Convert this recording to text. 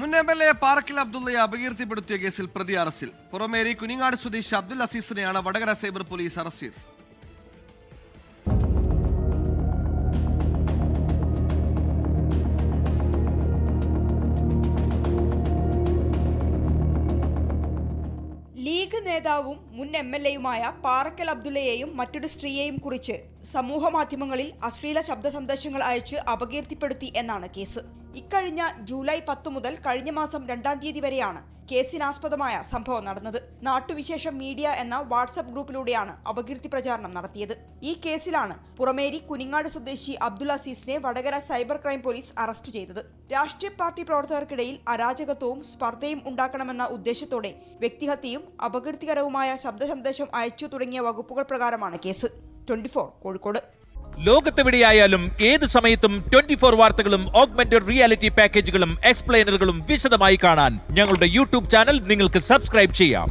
മുൻ MLA പാറക്കൽ അബ്ദുള്ളയെ അപകീർത്തിപ്പെടുത്തിയ കേസിൽ പ്രതി അറസ്റ്റിൽ. പുറമേരി കുനിങ്ങാട് സ്വദേശി അബ്ദുൽ അസീസിനെയാണ് വടകര സൈബർ പോലീസ് അറസ്റ്റ് ചെയ്തത്. ലീഗ് നേതാവും മുൻ MLAയുമായ പാറക്കൽ അബ്ദുള്ളയെയും മറ്റൊരു സ്ത്രീയെയും കുറിച്ച് സമൂഹമാധ്യമങ്ങളിൽ അശ്ലീല ശബ്ദ സന്ദേശങ്ങൾ അയച്ച് അപകീർത്തിപ്പെടുത്തി എന്നാണ് കേസ്. ഇക്കഴിഞ്ഞ ജൂലൈ 10 മുതൽ കഴിഞ്ഞ മാസം 2-ാം തീയതി വരെയാണ് കേസിനാസ്പദമായ സംഭവം നടന്നത്. നാട്ടുവിശേഷം മീഡിയ എന്ന വാട്സ്ആപ്പ് ഗ്രൂപ്പിലൂടെയാണ് അപകീർത്തി പ്രചാരണം നടത്തിയത്. ഈ കേസിലാണ് പുറമേരി കുനിങ്ങാട് സ്വദേശി അബ്ദുൽ അസീസിനെ Vadakara cyber crime police arrest ചെയ്തത്. രാഷ്ട്രീയ പാർട്ടി പ്രവർത്തകർക്കിടയിൽ അരാജകത്വവും സ്പർദ്ധയും ഉണ്ടാക്കണമെന്ന ഉദ്ദേശത്തോടെ വ്യക്തിഹത്യയും അപകീർത്തികരവുമായ ശബ്ദ സന്ദേശം അയച്ചു തുടങ്ങിയ വകുപ്പുകൾ പ്രകാരമാണ് കേസ്. 24 കോഴിക്കോട്. ലോകത്തെവിടെയായാലും ഏത് സമയത്തും 24 വാർത്തകളും ഓഗ്മെന്റഡ് റിയാലിറ്റി പാക്കേജുകളും എക്സ്പ്ലെയിനറുകളും വിശദമായി കാണാൻ ഞങ്ങളുടെ യൂട്യൂബ് ചാനൽ നിങ്ങൾക്ക് സബ്സ്ക്രൈബ് ചെയ്യാം.